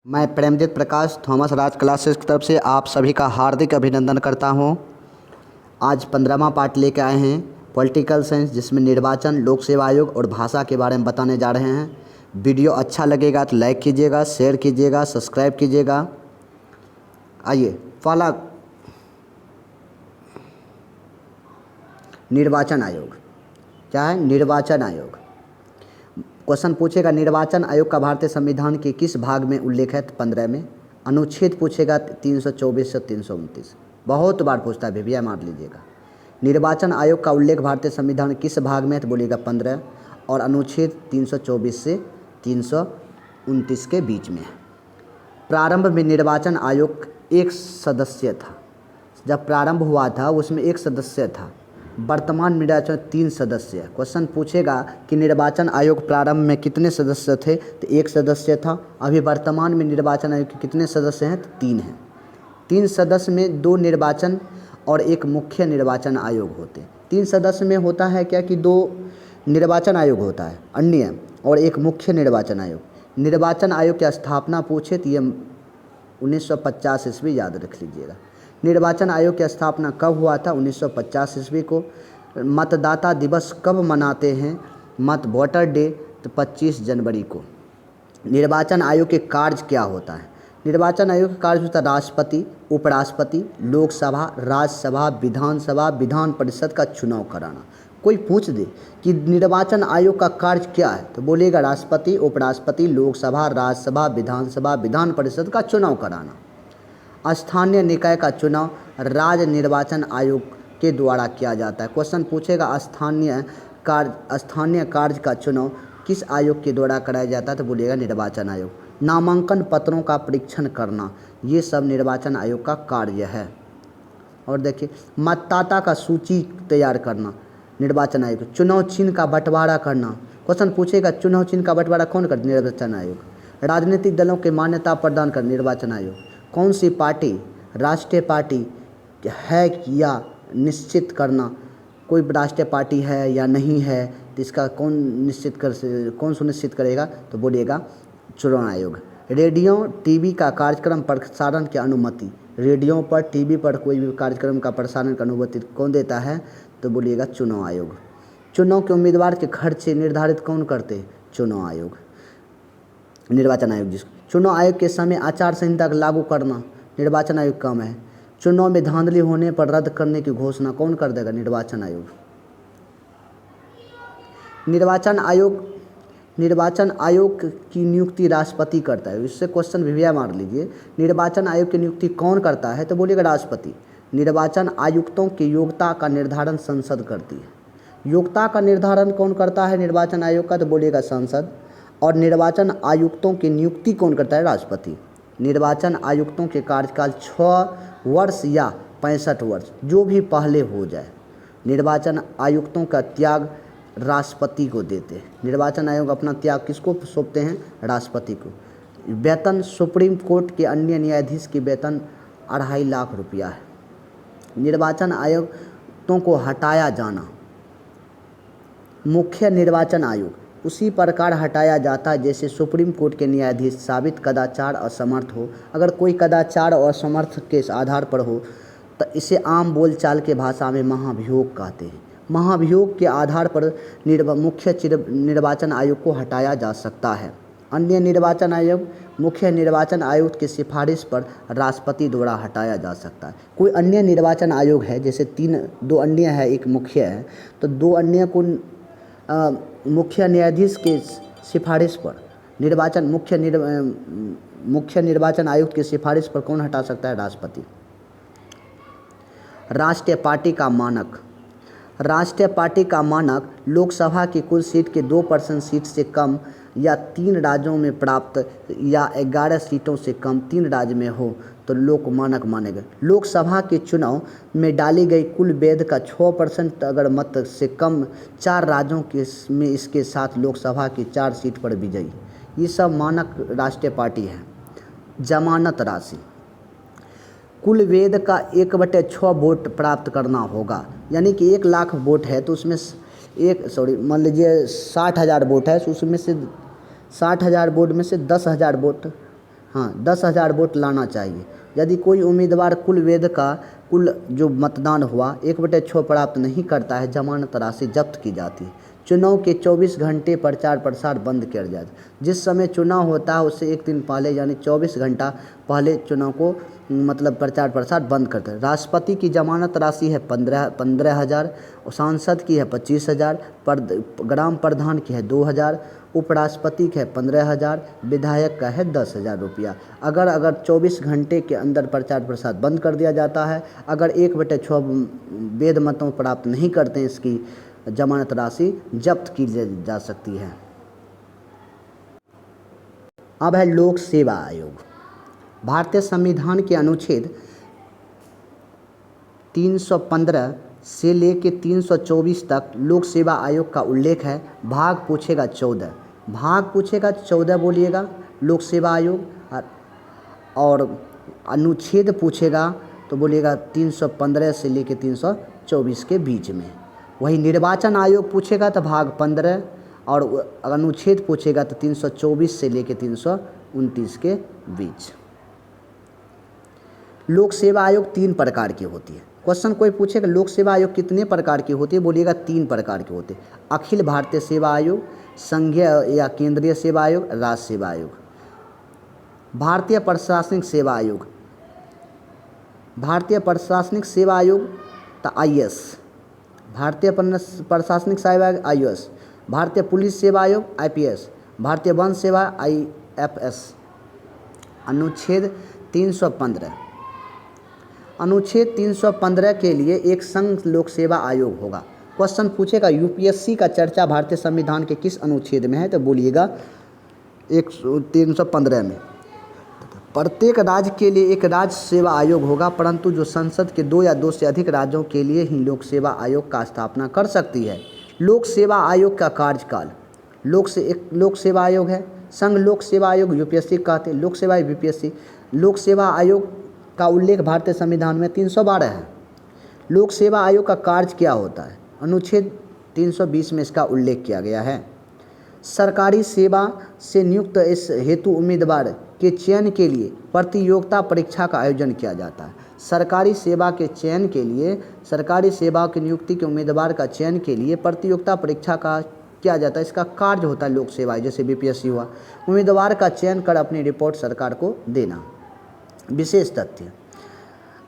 मैं प्रेमजीत प्रकाश थॉमस राज क्लासेस की तरफ से आप सभी का हार्दिक अभिनंदन करता हूं। आज 15वां पार्ट लेकर आए हैं पॉलिटिकल साइंस, जिसमें निर्वाचन, लोक सेवा आयोग और भाषा के बारे में बताने जा रहे हैं। वीडियो अच्छा लगेगा तो लाइक कीजिएगा, शेयर कीजिएगा, सब्सक्राइब कीजिएगा। आइए पहला, निर्वाचन आयोग क्या है? निर्वाचन आयोग क्वेश्चन पूछेगा, निर्वाचन आयोग का भारतीय संविधान के किस भाग में उल्लेख है? 15 में। अनुच्छेद पूछेगा 324 से 329, बहुत बार पूछता है भैया, मार लीजिएगा। निर्वाचन आयोग का उल्लेख भारतीय संविधान किस भाग में है? तो बोलिएगा 15, और अनुच्छेद 324 से 329 के बीच में है। प्रारंभ में निर्वाचन आयोग एक सदस्य था। जब प्रारंभ हुआ था उसमें एक सदस्य था। वर्तमान निर्वाचन 3 सदस्य है। क्वेश्चन पूछेगा कि निर्वाचन आयोग प्रारंभ में कितने सदस्य थे? तो एक सदस्य था। अभी वर्तमान में निर्वाचन आयोग के कितने सदस्य हैं? तो 3 हैं। 3 सदस्य में 2 निर्वाचन और एक मुख्य निर्वाचन आयोग होते हैं। 3 सदस्य में होता है क्या कि 2 निर्वाचन आयोग होता है अन्य, और एक मुख्य निर्वाचन आयोग। निर्वाचन आयोग की स्थापना पूछे तो ये 1950 ईस्वी याद रख लीजिएगा। निर्वाचन आयोग की स्थापना कब हुआ था? 1950 ईस्वी को। मतदाता दिवस कब मनाते हैं? वोटर डे तो 25 जनवरी को। निर्वाचन आयोग के कार्य क्या होता है? निर्वाचन आयोग का कार्य होता है राष्ट्रपति, उपराष्ट्रपति, लोकसभा, राज्यसभा, विधानसभा, विधान परिषद का चुनाव कराना। कोई पूछ दे कि निर्वाचन आयोग का कार्य क्या है तो बोलेगा राष्ट्रपति, उपराष्ट्रपति, लोकसभा, राज्यसभा, विधानसभा, विधान परिषद का चुनाव कराना। स्थानीय निकाय का चुनाव राज्य निर्वाचन आयोग के द्वारा किया जाता है। क्वेश्चन पूछेगा स्थानीय कार्य का चुनाव किस आयोग के द्वारा कराया जाता है? तो बोलिएगा निर्वाचन आयोग। नामांकन पत्रों का परीक्षण करना, ये सब निर्वाचन आयोग का कार्य है। और देखिए, मतदाता का सूची तैयार करना निर्वाचन आयोग। चुनाव चिन्ह का बंटवारा करना। क्वेश्चन पूछेगा चुनाव चिन्ह का बंटवारा कौन करता? निर्वाचन आयोग। राजनीतिक दलों के मान्यता प्रदान कर निर्वाचन आयोग। कौन सी पार्टी राष्ट्रीय पार्टी है या निश्चित करना, कोई राष्ट्रीय पार्टी है या नहीं है, तो इसका कौन सुनिश्चित करेगा? तो बोलिएगा चुनाव आयोग। रेडियो टीवी का कार्यक्रम प्रसारण की अनुमति। रेडियो पर, टीवी पर कोई भी कार्यक्रम का प्रसारण की अनुमति कौन देता है? तो बोलिएगा चुनाव आयोग। चुनाव के उम्मीदवार के खर्चे निर्धारित कौन करते? चुनाव आयोग, निर्वाचन आयोग। जिसको चुनाव आयोग के समय आचार संहिता लागू करना निर्वाचन आयोग काम है। चुनाव में धांधली होने पर रद्द करने की घोषणा कौन कर देगा? निर्वाचन आयोग। निर्वाचन आयोग की नियुक्ति राष्ट्रपति करता है। इससे क्वेश्चन भी मार लीजिए, निर्वाचन आयोग की नियुक्ति कौन करता है? तो बोलिएगा राष्ट्रपति। निर्वाचन आयुक्तों की योग्यता का निर्धारण संसद करती है। योग्यता का निर्धारण कौन करता है निर्वाचन आयोग का? तो बोलिएगा संसद। और निर्वाचन आयुक्तों की नियुक्ति कौन करता है? राष्ट्रपति। निर्वाचन आयुक्तों के कार्यकाल 6 वर्ष या 65 वर्ष, जो भी पहले हो जाए। निर्वाचन आयुक्तों का त्याग राष्ट्रपति को देते हैं। निर्वाचन आयोग अपना त्याग किसको सौंपते हैं? राष्ट्रपति को। वेतन सुप्रीम कोर्ट के अन्य न्यायाधीश की वेतन 2.5 लाख रुपया है। निर्वाचन आयुक्तों को हटाया जाना, मुख्य निर्वाचन आयोग उसी प्रकार हटाया जाता है जैसे सुप्रीम कोर्ट के न्यायाधीश साबित कदाचार असमर्थ हो। अगर कोई कदाचार और असमर्थ के आधार पर हो तो इसे आम बोलचाल के भाषा में महाभियोग कहते हैं। महाभियोग के आधार पर मुख्य निर्वाचन आयोग को हटाया जा सकता है। अन्य निर्वाचन आयोग मुख्य निर्वाचन आयुक्त की सिफारिश पर राष्ट्रपति द्वारा हटाया जा सकता है। कोई अन्य निर्वाचन आयोग है, जैसे 2 अन्य है, एक मुख्य है, तो 2 अन्य को मुख्य न्यायाधीश के सिफारिश पर मुख्य निर्वाचन आयुक्त की सिफारिश पर कौन हटा सकता है? राष्ट्रपति। राष्ट्रीय पार्टी का मानक। राष्ट्रीय पार्टी का मानक लोकसभा की कुल सीट के 2% सीट से कम या 3 राज्यों में प्राप्त या 11 सीटों से कम 3 राज्य में हो तो लोक मानक मानेगा। लोकसभा के चुनाव में डाली गई कुल वोट का 6% अगर मत से कम 4 राज्यों में इसके साथ लोकसभा की 4 सीट पर विजयी, ये सब मानक राष्ट्रीय पार्टी है। जमानत राशि। कुल वोट का 1/6 वोट प्राप्त करना होगा, यानी कि 1 लाख वोट है तो उसमें मान लीजिए 60,000 वोट है, तो उसमें से 60,000 वोट में से 10,000 वोट हाँ 10,000 वोट लाना चाहिए। यदि कोई उम्मीदवार कुल जो मतदान हुआ 1/6 प्राप्त नहीं करता है, जमानत राशि जब्त की जाती है। चुनाव के 24 घंटे प्रचार प्रसार बंद किया जाता है। जिस समय चुनाव होता है उससे एक दिन पहले यानी 24 घंटा पहले चुनाव को मतलब प्रचार प्रसार बंद करते हैं। राष्ट्रपति की जमानत राशि है 15,000, सांसद की है 25,000, ग्राम प्रधान की है 2,000, उपराष्ट्रपति का है 15,000, विधायक का है 10,000 रुपया। अगर 24 घंटे के अंदर प्रचार प्रसार बंद कर दिया जाता है, अगर 1/6 वेद मतों प्राप्त नहीं करते हैं, इसकी जमानत राशि जब्त की जा सकती है। अब है लोक सेवा आयोग। भारतीय संविधान के अनुच्छेद 315 से लेके 324 तक लोक सेवा आयोग का उल्लेख है। भाग पूछेगा 14 बोलिएगा लोक सेवा आयोग, और अनुच्छेद पूछेगा तो बोलिएगा 315 से लेके 324 के बीच में। वही निर्वाचन आयोग पूछेगा तो भाग 15, और अनुच्छेद पूछेगा तो 324 से लेके 329 के बीच। लोक सेवा आयोग 3 प्रकार की होती है। क्वेश्चन कोई पूछेगा लोक सेवा आयोग कितने प्रकार की होती है, बोलिएगा 3 प्रकार के होते हैं। अखिल भारतीय सेवा आयोग, संघीय या केंद्रीय सेवा आयोग, राज्य सेवा आयोग। भारतीय प्रशासनिक सेवा आयोग, भारतीय प्रशासनिक सेवा आयोग तो IAS, भारतीय प्रशासनिक सेवा आयोग IAS, भारतीय पुलिस सेवा आयोग IPS, भारतीय वन सेवा IFS। अनुच्छेद 315, अनुच्छेद 315 के लिए एक संघ लोक सेवा आयोग होगा। क्वेश्चन पूछेगा UPSC का चर्चा भारतीय संविधान के किस अनुच्छेद में है, तो बोलिएगा 315 में। प्रत्येक राज्य के लिए एक राज्य सेवा आयोग होगा, परंतु जो संसद के 2 या 2 से अधिक राज्यों के लिए ही लोक सेवा आयोग का स्थापना कर सकती है। लोक सेवा आयोग का कार्यकाल, लोक सेवा आयोग है, संघ लोक सेवा आयोग UPSC कहते हैं, लोक सेवा UPSC। लोक सेवा आयोग का उल्लेख भारतीय संविधान में 312 है। लोक सेवा आयोग का कार्य क्या होता है, अनुच्छेद 320 में इसका उल्लेख किया गया है। सरकारी सेवा से नियुक्त इस हेतु उम्मीदवार के चयन के लिए प्रतियोगिता परीक्षा का आयोजन किया जाता है। सरकारी सेवा के चयन के लिए, सरकारी सेवा की नियुक्ति के उम्मीदवार का चयन के लिए प्रतियोगिता परीक्षा का किया जाता है। इसका कार्य होता है लोक सेवा, जैसे BPSC हुआ। उम्मीदवार का चयन कर अपनी रिपोर्ट सरकार को देना। विशेष तथ्य,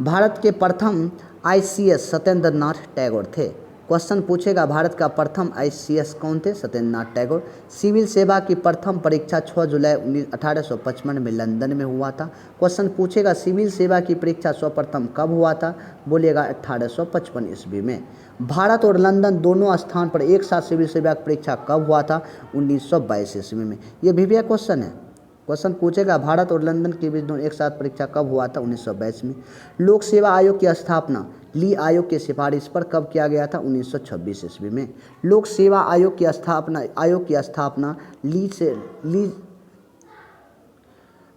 भारत के प्रथम ICS सत्येंद्र नाथ टैगोर थे। क्वेश्चन पूछेगा भारत का प्रथम ICS कौन थे, सत्येंद्र नाथ टैगोर। सिविल सेवा की प्रथम परीक्षा 6 जुलाई 1855 में लंदन में हुआ था। क्वेश्चन पूछेगा सिविल सेवा की परीक्षा सर्वप्रथम कब हुआ था, बोलिएगा 1855 ईस्वी में। भारत और लंदन दोनों स्थान पर एक साथ सिविल सेवा की परीक्षा कब हुआ था, 1922 ईस्वी में। ये भी क्वेश्चन है। क्वेश्चन पूछेगा भारत और लंदन के बीच दोनों एक साथ परीक्षा कब हुआ था, 1922 में। लोक सेवा आयोग की स्थापना ली आयोग की सिफारिश पर कब किया गया था, 1926 ईस्वी में। लोक सेवा आयोग की स्थापना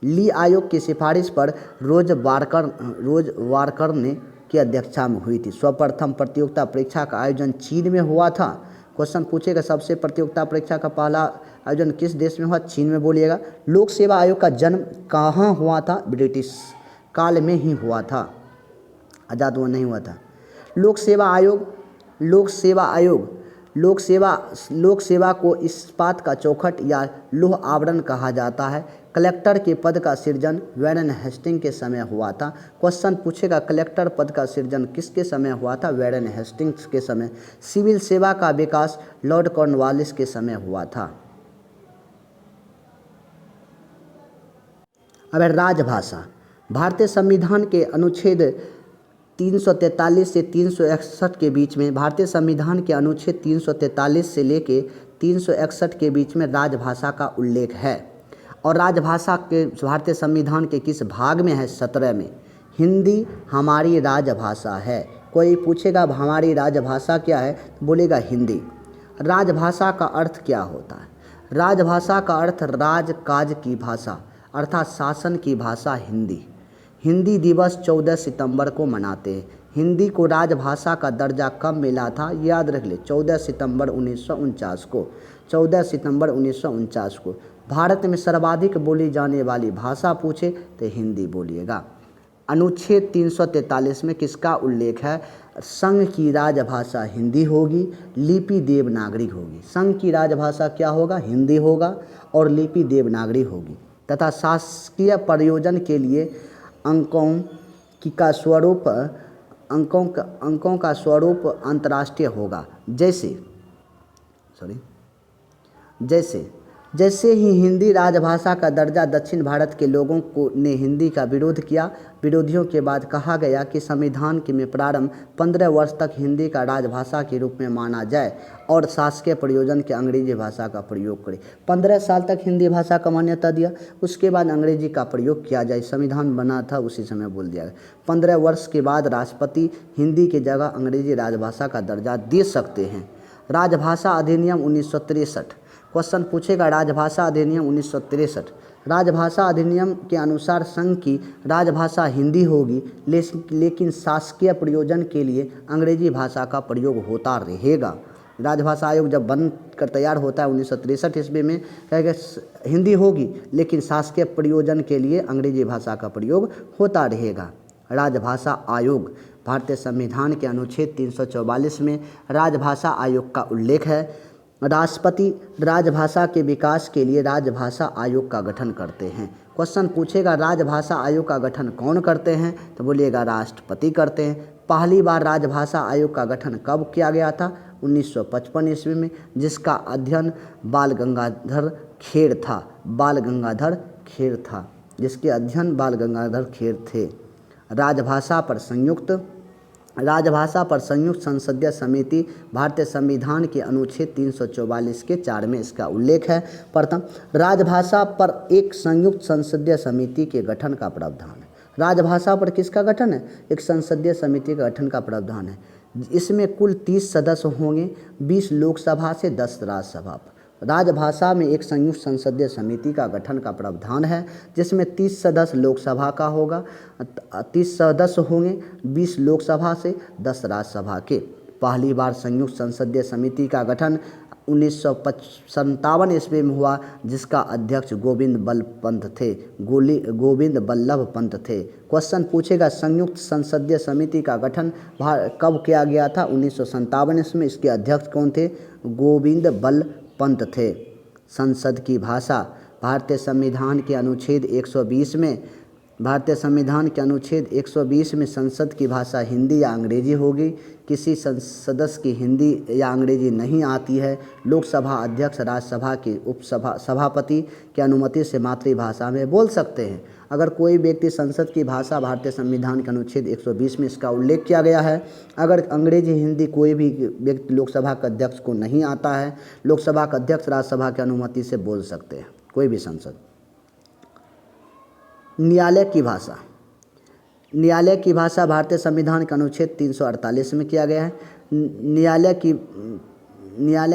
ली आयोग की सिफारिश पर रोज वारकर ने की अध्यक्षता में हुई थी। सर्वप्रथम प्रतियोगिता परीक्षा का आयोजन चीन में हुआ था। क्वेश्चन पूछेगा सबसे प्रतियोगिता परीक्षा का पहला आयोजन किस देश में हुआ, चीन में, बोलिएगा। लोक सेवा आयोग का जन्म कहाँ हुआ था, ब्रिटिश काल में ही हुआ था, आज़ाद वो नहीं हुआ था। लोक सेवा को इस्पात का चौखट या लौह आवरण कहा जाता है। कलेक्टर के पद का सृजन वैरन हेस्टिंग के समय हुआ था। क्वेश्चन पूछेगा कलेक्टर पद का सृजन किसके समय हुआ था, वैरन हेस्टिंग्स के समय। सिविल सेवा का विकास लॉर्ड कॉर्नवालिस के समय हुआ था। अब राजभाषा, भारतीय संविधान के अनुच्छेद 343 से 361 के बीच में, भारतीय संविधान के अनुच्छेद 343 से लेके 361 के बीच में राजभाषा का उल्लेख है। और राजभाषा के भारतीय संविधान के किस भाग में है, 17 में। हिंदी हमारी राजभाषा है। कोई पूछेगा हमारी राजभाषा क्या है, बोलेगा हिंदी। राजभाषा का अर्थ क्या होता है, राजभाषा का अर्थ राजकाज की भाषा अर्थात शासन की भाषा हिंदी। हिंदी दिवस 14 सितंबर को मनाते हैं। हिंदी को राजभाषा का दर्जा कब मिला था, याद रख ले, 14 सितंबर 1949 को। 14 सितंबर 1949 को भारत में सर्वाधिक बोली जाने वाली भाषा पूछे तो हिंदी बोलिएगा। अनुच्छेद 343 में किसका उल्लेख है? संघ की राजभाषा हिंदी होगी, लिपि देवनागरी होगी। संघ की राजभाषा क्या होगा? हिंदी होगा और लिपि देवनागरी होगी तथा शासकीय प्रयोजन के लिए अंकों का स्वरूप अंतर्राष्ट्रीय होगा। जैसे ही हिंदी राजभाषा का दर्जा दक्षिण भारत के लोगों ने हिंदी का विरोध किया, विरोधियों के बाद कहा गया कि संविधान के में प्रारंभ 15 वर्ष तक हिंदी का राजभाषा के रूप में माना जाए और शासकीय प्रयोजन के अंग्रेजी भाषा का प्रयोग करे। 15 साल तक हिंदी भाषा का मान्यता दिया, उसके बाद अंग्रेजी का प्रयोग किया जाए। संविधान बना था उसी समय बोल दिया गया। 15 वर्ष के बाद राष्ट्रपति हिंदी की जगह अंग्रेजी राजभाषा का दर्जा दे सकते हैं। राजभाषा अधिनियम 1963 क्वेश्चन पूछेगा। राजभाषा अधिनियम 1963, राजभाषा अधिनियम के अनुसार संघ की राजभाषा हिंदी होगी, लेकिन शासकीय प्रयोजन के लिए अंग्रेजी भाषा का प्रयोग होता रहेगा। राजभाषा आयोग जब बन कर तैयार होता है 1963 ईस्वी में, कहेगा हिंदी होगी लेकिन शासकीय प्रयोजन के लिए अंग्रेजी भाषा का प्रयोग होता रहेगा। राजभाषा आयोग, भारतीय संविधान के अनुच्छेद 344 में राजभाषा आयोग का उल्लेख है। राष्ट्रपति राजभाषा के विकास के लिए राजभाषा आयोग का गठन करते हैं। क्वेश्चन पूछेगा राजभाषा आयोग का गठन कौन करते हैं? तो बोलिएगा राष्ट्रपति करते हैं। पहली बार राजभाषा आयोग का गठन कब किया गया था? 1955 ईस्वी में, जिसका अध्ययन बाल गंगाधर खेर था, जिसके अध्ययन बाल गंगाधर खेर थे। राजभाषा पर संयुक्त संसदीय समिति, भारतीय संविधान के अनुच्छेद 344 के 4 में इसका उल्लेख है। प्रथम, राजभाषा पर एक संयुक्त संसदीय समिति के गठन का प्रावधान है। राजभाषा पर किसका गठन है? एक संसदीय समिति का गठन का प्रावधान है। इसमें कुल 30 सदस्य होंगे, 20 लोकसभा से 10 राज्यसभा। राजभाषा में एक संयुक्त संसदीय समिति का गठन का प्रावधान है, जिसमें 30 सदस्य लोकसभा का होगा, 30 सदस्य होंगे, 20 लोकसभा से 10 राज्यसभा के। पहली बार संयुक्त संसदीय समिति का गठन 1957 ईस्वी में हुआ, जिसका अध्यक्ष गोविंद बल्लभ पंत थे। क्वेश्चन पूछेगा संयुक्त संसदीय समिति का गठन कब किया गया था? 1957 ईस्वी में। इसके अध्यक्ष कौन थे? गोविंद बल्लभ पंत थे। संसद की भाषा, भारतीय संविधान के अनुच्छेद 120 में संसद की भाषा हिंदी या अंग्रेजी होगी। किसी सदस्य की हिंदी या अंग्रेजी नहीं आती है, लोकसभा अध्यक्ष राज्यसभा के सभापति की अनुमति से मातृभाषा में बोल सकते हैं। अगर कोई व्यक्ति संसद की भाषा, भारतीय संविधान के अनुच्छेद 120 में इसका उल्लेख किया गया है, अगर अंग्रेजी हिंदी कोई भी व्यक्ति लोकसभा के अध्यक्ष को नहीं आता है, लोकसभा का अध्यक्ष राज्यसभा की अनुमति से बोल सकते हैं, कोई भी संसद। न्यायालय की भाषा भारतीय संविधान के अनुच्छेद 348 में किया गया है। न्यायालय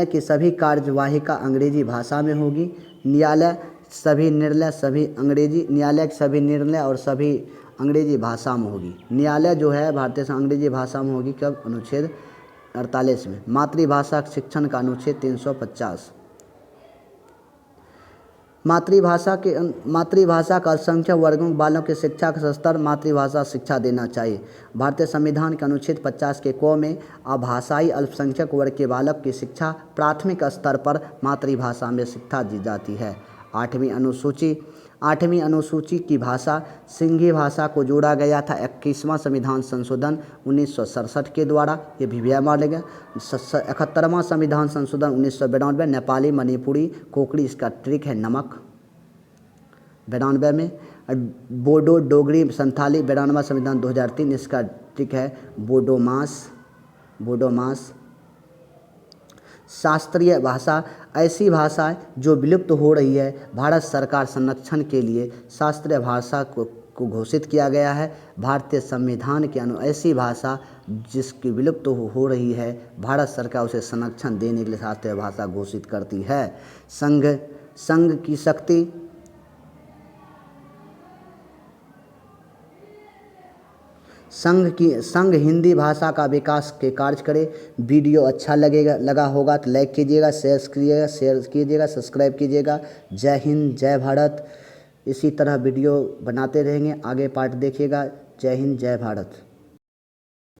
की सभी कार्यवाहिका अंग्रेजी भाषा में होगी। न्यायालय की सभी निर्णय और सभी अंग्रेजी भाषा में होगी। न्यायालय जो है भारतीय अंग्रेजी भाषा में होगी। कब? अनुच्छेद 48 में। मातृभाषा शिक्षण का अनुच्छेद 350। मातृभाषा का अल्पसंख्यक वर्गों बालों की शिक्षा का स्तर मातृभाषा शिक्षा देना चाहिए। भारतीय संविधान के अनुच्छेद 50 के क में अभाषाई अल्पसंख्यक वर्ग के बालक की शिक्षा प्राथमिक स्तर पर मातृभाषा में शिक्षा दी जाती है। 8वीं अनुसूची की भाषा सिंधी भाषा को जोड़ा गया था 21वां संविधान संशोधन 1967 के द्वारा। ये भी माना गया। 71वां संविधान संशोधन 1992, नेपाली, मणिपुरी, कोकड़ी, इसका ट्रिक है नमक 92 में। बोडो, डोगरी, संथाली 92वां संविधान 2003, इसका ट्रिक है बोडोमास। शास्त्रीय भाषा ऐसी भाषा है जो विलुप्त हो रही है। भारत सरकार संरक्षण के लिए शास्त्रीय भाषा को घोषित किया गया है। भारतीय संविधान के ऐसी भाषा जिसकी विलुप्त हो रही है, भारत सरकार उसे संरक्षण देने के लिए शास्त्रीय भाषा घोषित करती है। संघ की शक्ति संघ हिंदी भाषा का विकास के कार्य करे। वीडियो अच्छा लगा होगा तो लाइक कीजिएगा, शेयर कीजिएगा, सब्सक्राइब कीजिएगा। जय हिंद, जय भारत। इसी तरह वीडियो बनाते रहेंगे, आगे पार्ट देखिएगा। जय हिंद, जय भारत।